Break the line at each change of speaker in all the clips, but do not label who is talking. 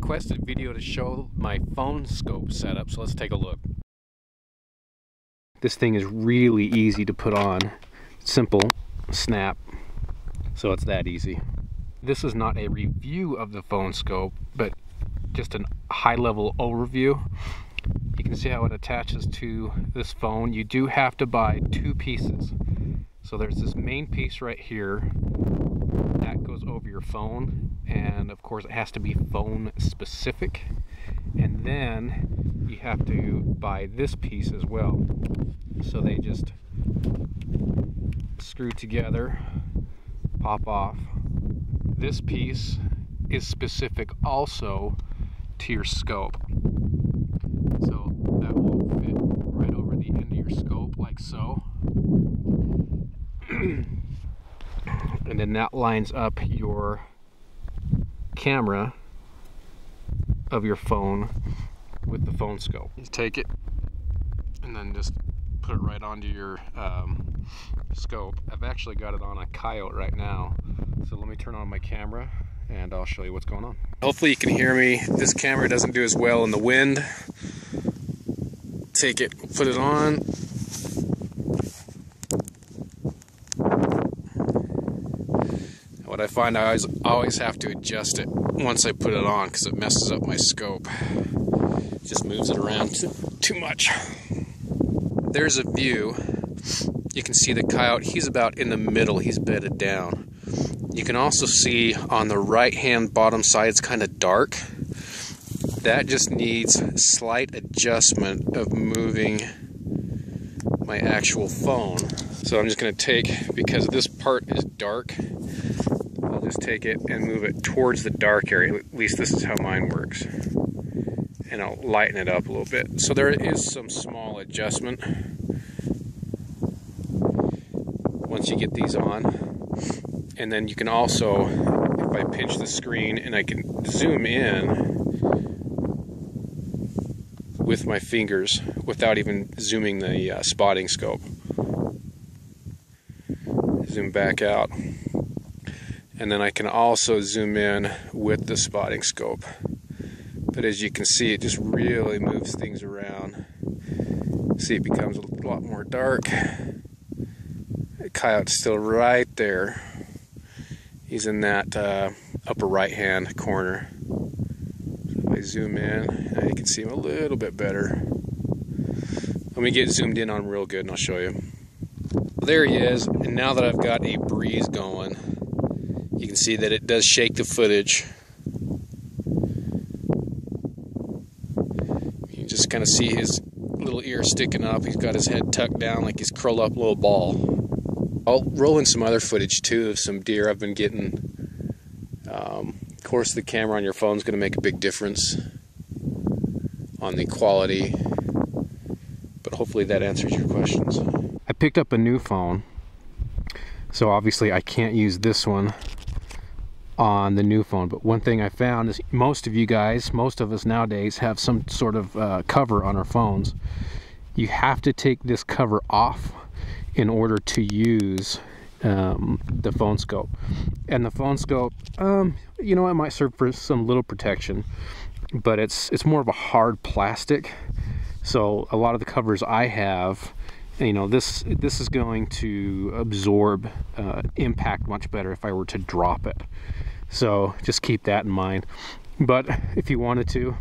requested video to show my phone scope setup, so let's take a look. This thing is really easy to put on. Simple, snap, so it's that easy. This is not a review of the phone scope, but just a high-level overview. You can see how it attaches to this phone. You do have to buy two pieces. So there's this main piece right here that goes over your phone, and of course it has to be phone specific. And then you have to buy this piece as well. So they just screw together, pop off. This piece is specific also to your scope. So that will fit right over the end of your scope like so. And then that lines up your camera of your phone with the phone scope. You take it and then just put it right onto your scope. I've actually got it on a Coyote right now, so let me turn on my camera and I'll show you what's going on. Hopefully you can hear me. This camera doesn't do as well in the wind. Take it, put it on. What I find, I always have to adjust it once I put it on because it messes up my scope. It just moves it around too much. There's a view. You can see the Coyote, he's about in the middle, he's bedded down. You can also see on the right hand bottom side it's kind of dark. That just needs slight adjustment of moving my actual phone. So I'm just going to take, because this part is dark, I'll just take it and move it towards the dark area. At least this is how mine works. And I'll lighten it up a little bit. So there is some small adjustment once you get these on. And then you can also, if I pinch the screen and I can zoom in with my fingers without even zooming the spotting scope. Zoom back out. And then I can also zoom in with the spotting scope. But as you can see, it just really moves things around. See, it becomes a lot more dark. The Coyote's still right there. He's in that upper right hand corner. So if I zoom in, now you can see him a little bit better. Let me get zoomed in on him real good and I'll show you. There he is, and now that I've got a breeze going, you can see that it does shake the footage. You can just kind of see his little ear sticking up. He's got his head tucked down like he's curled up a little ball. I'll roll in some other footage too of some deer I've been getting. Of course, the camera on your phone is going to make a big difference on the quality, but hopefully that answers your questions. I picked up a new phone, so obviously I can't use this one on the new phone, but one thing I found is most of you guys, most of us nowadays have some sort of cover on our phones. You have to take this cover off in order to use the phone scope. And the phone scope, you know, it might serve for some little protection, but it's more of a hard plastic. So a lot of the covers I have, you know, this is going to absorb impact much better if I were to drop it. So just keep that in mind. But if you wanted to,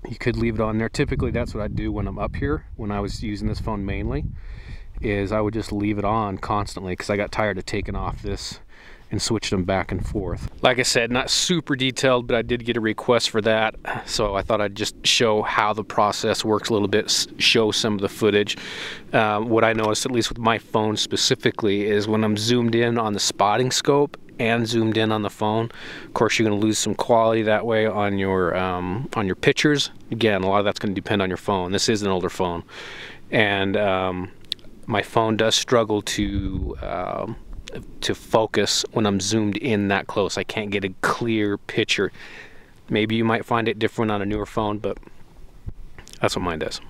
you could leave it on there. Typically that's what I do when I'm up here, when I was using this phone mainly, is I would just leave it on constantly because I got tired of taking off this and switched them back and forth. Like I said, not super detailed, but I did get a request for that, so I thought I'd just show how the process works a little bit, show some of the footage. What I noticed, at least with my phone specifically, is when I'm zoomed in on the spotting scope and zoomed in on the phone, of course you're going to lose some quality that way on your pictures. Again, a lot of that's going to depend on your phone. This is an older phone, and my phone does struggle to focus when I'm zoomed in that close. I can't get a clear picture. Maybe you might find it different on a newer phone, but that's what mine does.